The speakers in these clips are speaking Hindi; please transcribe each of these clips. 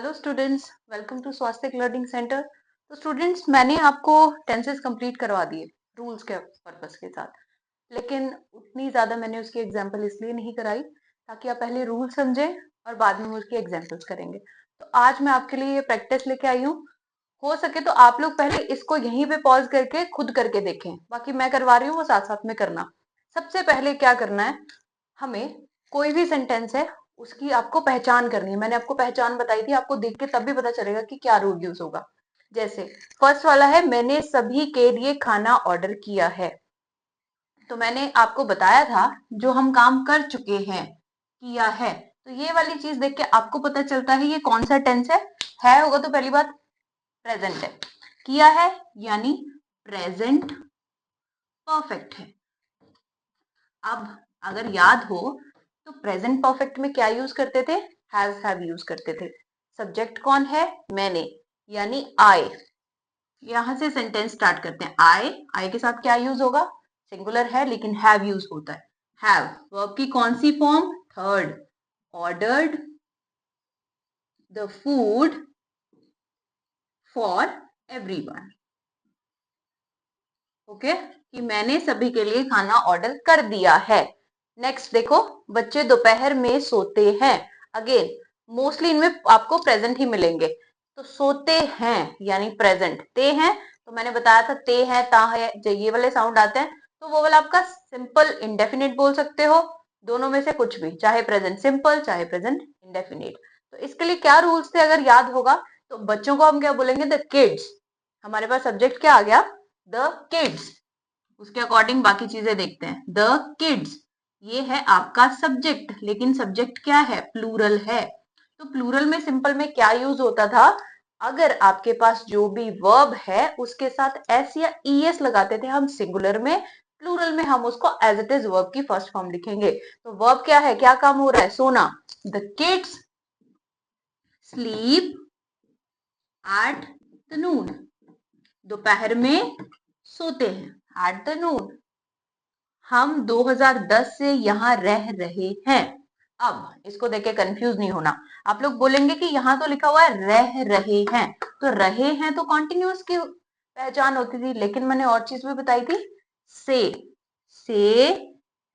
Hello students, welcome to Swastik learning centre. तो स्टूडेंट्स, मैंने आपको टेंसेस कंप्लीट करवा दिए रूल्स के पर्पस के साथ, लेकिन उतनी ज़्यादा मैंने उसकी एग्जाम्पल इसलिए नहीं कराई ताकि आप पहले रूल समझें और बाद में उसकी एग्जाम्पल्स करेंगे। तो आज मैं आपके लिए ये प्रैक्टिस लेके आई हूँ। हो सके तो आप लोग पहले इसको यहीं पे पॉज करके खुद करके देखें, बाकी मैं करवा रही हूँ वो साथ साथ में करना। सबसे पहले क्या करना है, हमें कोई भी सेंटेंस है उसकी आपको पहचान करनी है। मैंने आपको पहचान बताई थी, आपको देख के तब भी पता चलेगा कि क्या रूल यूज होगा। जैसे फर्स्ट वाला है, मैंने सभी के लिए खाना ऑर्डर किया है। तो मैंने आपको बताया था जो हम काम कर चुके हैं, किया है। तो ये वाली चीज देख के आपको पता चलता है ये कौन सा टेंस है होगा तो पहली बात प्रेजेंट है। किया है यानी प्रेजेंट परफेक्ट है। अब अगर याद हो तो प्रेजेंट परफेक्ट में क्या यूज करते थे, हैव यूज करते थे। सब्जेक्ट कौन है, मैंने, यानी आई। यहां से सेंटेंस स्टार्ट करते हैं। आई के साथ क्या यूज होगा, सिंगुलर है लेकिन हैव यूज होता है। हैव वर्ब की कौन सी form, third. Ordered the food for everyone. Okay, कि मैंने सभी के लिए खाना ऑर्डर कर दिया है। नेक्स्ट देखो, बच्चे दोपहर में सोते हैं। अगेन मोस्टली इनमें आपको प्रेजेंट ही मिलेंगे। तो सोते हैं यानी प्रेजेंट, ते हैं तो मैंने बताया था ते है, ता है, जब ये वाले साउंड आते हैं तो वो वाला आपका सिंपल इंडेफिनिट बोल सकते हो। दोनों में से कुछ भी, चाहे प्रेजेंट सिंपल चाहे प्रेजेंट इंडेफिनिट। तो इसके लिए क्या रूल्स थे अगर याद होगा, तो बच्चों को हम क्या बोलेंगे, द किड्स। हमारे पास सब्जेक्ट क्या आ गया, द किड्स। उसके अकॉर्डिंग बाकी चीजें देखते हैं। द किड्स ये है आपका सब्जेक्ट, लेकिन सब्जेक्ट क्या है, प्लूरल है। तो प्लूरल में सिंपल में क्या यूज होता था, अगर आपके पास जो भी वर्ब है उसके साथ एस या ईएस लगाते थे हम सिंगुलर में, प्लूरल में हम उसको एज इट इज वर्ब की फर्स्ट फॉर्म लिखेंगे। तो वर्ब क्या है, क्या काम हो रहा है, सोना। The kids sleep at the noon. दोपहर में सोते हैं एट द नून। हम 2010 से यहाँ रह रहे हैं। अब इसको देख के कंफ्यूज नहीं होना। आप लोग बोलेंगे कि यहाँ तो लिखा हुआ है रह रहे हैं, तो रहे हैं तो कॉन्टिन्यूअस की पहचान होती थी, लेकिन मैंने और चीज भी बताई थी, से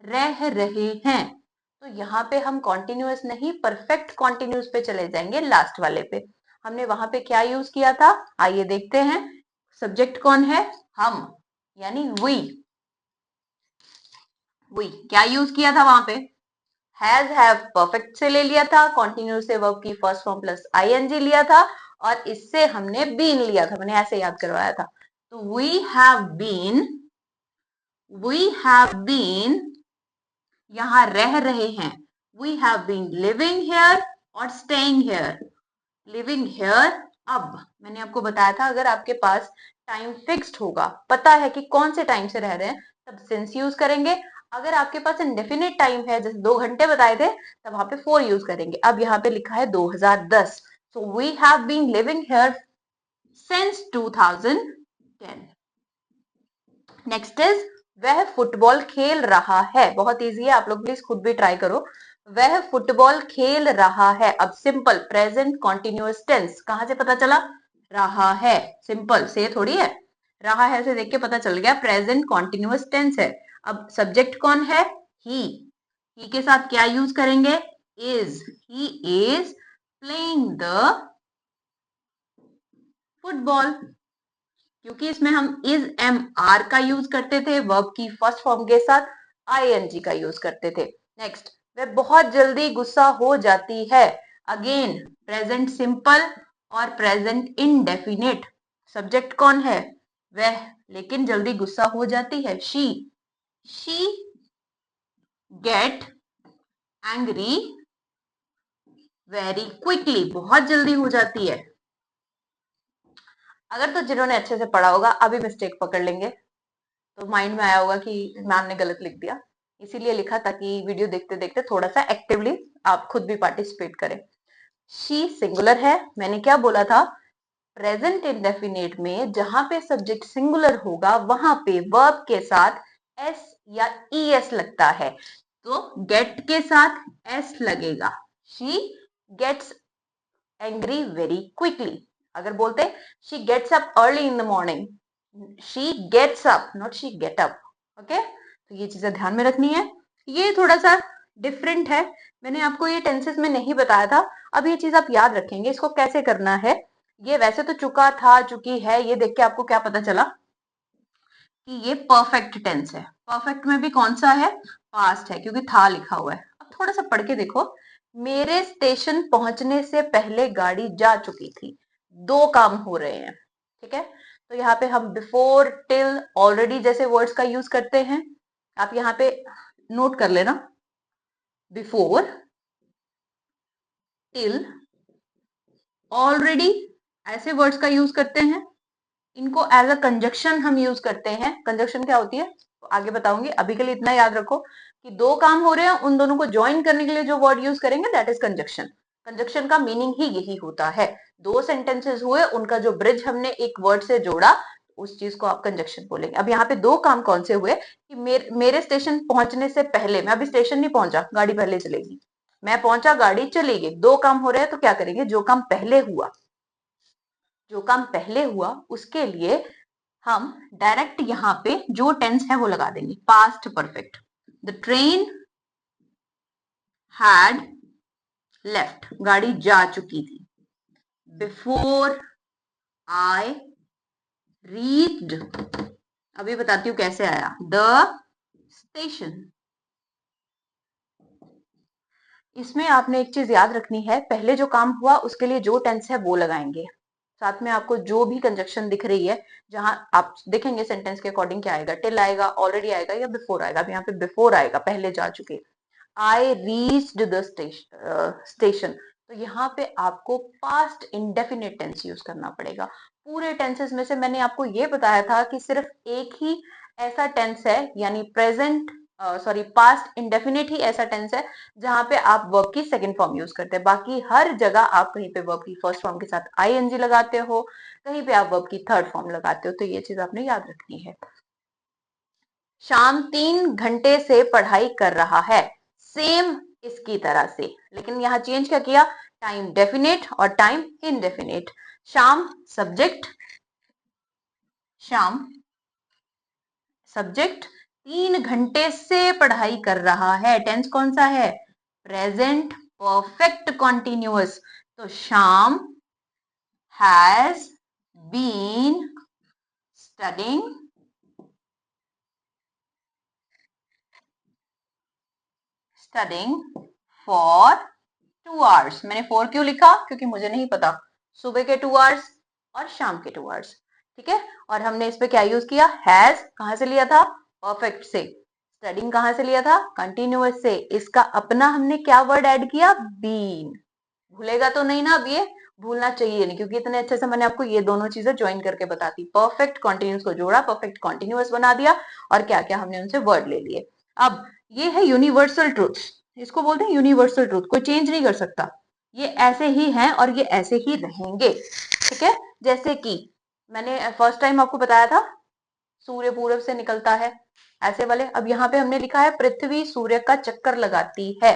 रह रहे हैं। तो यहाँ पे हम कॉन्टिन्यूअस नहीं परफेक्ट कॉन्टिन्यूअस पे चले जाएंगे, लास्ट वाले पे। हमने वहां पे क्या यूज किया था, आइए देखते हैं। सब्जेक्ट कौन है, हम, यानी वी क्या यूज किया था वहां पे, हैज हैव परफेक्ट से ले लिया था, कॉन्टिन्यूस से वर्ब की फर्स्ट फॉर्म प्लस आईएनजी लिया था, और इससे हमने बीन लिया था, मैंने ऐसे याद करवाया था। तो वी हैव बीन यहां रह रहे हैं। We have been living here और स्टेइंग हेयर। लिविंग हेयर, अब मैंने आपको बताया था अगर आपके पास टाइम फिक्स्ड होगा, पता है कि कौन से टाइम से रह रहे हैं, तब सिंस यूज करेंगे। अगर आपके पास इंडेफिनिट टाइम है, जैसे 2 घंटे बताए थे, तब वहां पे फोर यूज करेंगे। अब यहाँ पे लिखा है 2010, so we have been living here since 2010। Next is वह फुटबॉल खेल रहा है। बहुत इजी है, आप लोग प्लीज खुद भी ट्राई करो। वह फुटबॉल खेल रहा है। अब सिंपल प्रेजेंट कॉन्टिन्यूअस टेंस कहां से पता चला, रहा है। सिंपल से थोड़ी है, रहा है से देख के पता चल गया प्रेजेंट कॉन्टिन्यूअस टेंस है। अब सब्जेक्ट कौन है, ही के साथ क्या यूज करेंगे, is. He is playing the football, क्योंकि इसमें हम इज एम आर का यूज करते थे वर्ब की फर्स्ट फॉर्म के साथ, आईएनजी का यूज करते थे। नेक्स्ट, वह बहुत जल्दी गुस्सा हो जाती है। अगेन प्रेजेंट सिंपल और प्रेजेंट इनडेफिनिट। सब्जेक्ट कौन है, वह, लेकिन जल्दी गुस्सा हो जाती है, she get angry very quickly, बहुत जल्दी हो जाती है। अगर तो जिन्होंने अच्छे से पढ़ा होगा अभी मिस्टेक पकड़ लेंगे, तो माइंड में आया होगा कि मैम ने गलत लिख दिया, इसीलिए लिखा ताकि वीडियो देखते देखते थोड़ा सा एक्टिवली आप खुद भी पार्टिसिपेट करें। शी सिंगुलर है, मैंने क्या बोला था, प्रेजेंट इंडेफिनिट में जहां पे सब्जेक्ट सिंगुलर होगा वहां पे वर्ब के साथ एस या ईएस लगता है, तो गेट के साथ एस लगेगा। She gets angry very quickly. अगर बोलते she gets up early in the morning, she gets up not she get up. Okay, तो ये चीजें ध्यान में रखनी है। ये थोड़ा सा डिफरेंट है, मैंने आपको ये टेंसेस में नहीं बताया था। अब ये चीज आप याद रखेंगे, इसको कैसे करना है। ये वैसे तो चुका था, चुकी है, ये देख के आपको क्या पता चला कि ये परफेक्ट टेंस है। परफेक्ट में भी कौन सा है, पास्ट है, क्योंकि था लिखा हुआ है। अब थोड़ा सा पढ़ के देखो, मेरे स्टेशन पहुंचने से पहले गाड़ी जा चुकी थी। दो काम हो रहे हैं, ठीक है। तो यहाँ पे हम बिफोर, टिल, ऑलरेडी जैसे वर्ड्स का यूज करते हैं। आप यहाँ पे नोट कर लेना, बिफोर, टिल, ऑलरेडी ऐसे वर्ड्स का यूज करते हैं। इनको एज अ कंजक्शन हम यूज करते हैं। कंजक्शन क्या होती है तो आगे बताऊंगी, अभी के लिए इतना याद रखो कि दो काम हो रहे हैं, उन दोनों को ज्वाइन करने के लिए जो वर्ड यूज करेंगे दैट इज कंजक्शन। कंजक्शन का मीनिंग ही यही होता है, दो सेंटेंसेस हुए, उनका जो ब्रिज हमने एक वर्ड से जोड़ा, उस चीज को आप कंजक्शन बोलेंगे। अब यहाँ पे दो काम कौन से हुए कि मेरे स्टेशन पहुंचने से पहले, मैं अभी स्टेशन नहीं पहुंचा, गाड़ी पहले चलेगी, मैं पहुंचा गाड़ी चली गई। दो काम हो रहे हैं तो क्या करेंगे, जो काम पहले हुआ, जो काम पहले हुआ उसके लिए हम डायरेक्ट यहाँ पे जो टेंस है वो लगा देंगे, past perfect. The train had left, गाड़ी जा चुकी थी। बिफोर आई रीच्ड, अभी बताती हूँ कैसे आया, द स्टेशन। इसमें आपने एक चीज याद रखनी है, पहले जो काम हुआ उसके लिए जो टेंस है वो लगाएंगे। साथ में आपको जो भी कंजक्शन दिख रही है, जहां आप देखेंगे सेंटेंस के अकॉर्डिंग क्या आएगा, टिल आएगा, ऑलरेडी आएगा या बिफोर आएगा। अब यहाँ पे बिफोर आएगा, पहले जा चुके। आई रीच्ड द स्टेशन, तो यहाँ पे आपको पास्ट इंडेफिनिट टेंस यूज करना पड़ेगा। पूरे टेंसेस में से मैंने आपको ये बताया था कि सिर्फ एक ही ऐसा टेंस है, यानी प्रेजेंट सॉरी पास्ट इंडेफिनिट ही ऐसा टेंस है जहां पे आप वर्ब की सेकंड फॉर्म यूज करते हैं। बाकी हर जगह आप कहीं पे वर्ब की फर्स्ट फॉर्म के साथ आईएनजी लगाते हो, कहीं पे आप वर्ब की थर्ड फॉर्म लगाते हो। तो ये चीज आपने याद रखनी है। शाम 3 घंटे से पढ़ाई कर रहा है, सेम इसकी तरह से, लेकिन यहाँ चेंज क्या किया, टाइम डेफिनेट और टाइम इनडेफिनेट। शाम सब्जेक्ट, शाम सब्जेक्ट, 3 घंटे से पढ़ाई कर रहा है, टेंस कौन सा है, प्रेजेंट परफेक्ट कॉन्टिन्यूअस। तो Sham has been studying for 2 hours. मैंने 4 क्यों लिखा, क्योंकि मुझे नहीं पता, सुबह के 2 आवर्स और शाम के 2 आवर्स, ठीक है। और हमने इस पे क्या यूज किया, हैज कहां से लिया था, परफेक्ट से। स्टडिंग कहां से लिया था, कंटिन्यूअस से। इसका अपना हमने क्या वर्ड ऐड किया, बीन। भूलेगा तो नहीं ना, अब ये भूलना चाहिए नहीं, क्योंकि इतने अच्छे से मैंने आपको ये दोनों चीजें ज्वाइन करके बताती। परफेक्ट कॉन्टिन्यूस को जोड़ा, परफेक्ट कॉन्टिन्यूअस बना दिया, और क्या क्या हमने उनसे वर्ड ले लिए। अब ये है यूनिवर्सल ट्रूथ, इसको बोलते हैं यूनिवर्सल ट्रूथ, कोई चेंज नहीं कर सकता। ये ऐसे ही हैं और ये ऐसे ही रहेंगे, ठीक है। जैसे कि मैंने फर्स्ट टाइम आपको बताया था, सूर्य पूरब से निकलता है, ऐसे वाले। अब यहाँ पे हमने लिखा है पृथ्वी सूर्य का चक्कर लगाती है।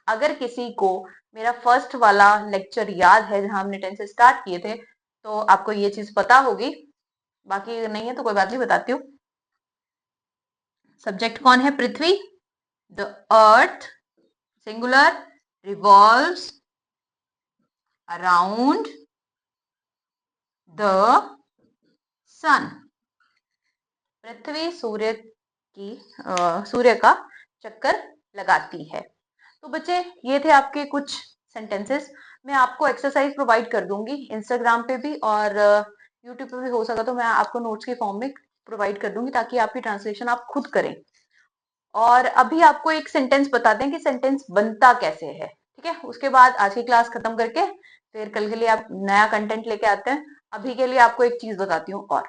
अगर किसी को मेरा फर्स्ट वाला लेक्चर याद है जहां हमने टेंस स्टार्ट किए थे, तो आपको ये चीज पता होगी, बाकी नहीं है तो कोई बात नहीं, बताती हूँ। सब्जेक्ट कौन है, पृथ्वी। The earth singular revolves around the sun. पृथ्वी सूर्य की सूर्य का चक्कर लगाती है। तो बच्चे ये थे आपके कुछ सेंटेंसेस। मैं आपको एक्सरसाइज प्रोवाइड कर दूंगी इंस्टाग्राम पे भी, और यूट्यूब पे भी हो सका तो मैं आपको नोट्स के फॉर्म में प्रोवाइड कर दूंगी, ताकि आपकी ट्रांसलेशन आप खुद करें। और अभी आपको एक सेंटेंस बताते हैं कि सेंटेंस बनता कैसे है, ठीक है। उसके बाद आज की क्लास खत्म करके फिर कल के लिए आप नया कंटेंट लेके आते हैं। अभी के लिए आपको एक चीज बताती हूँ और,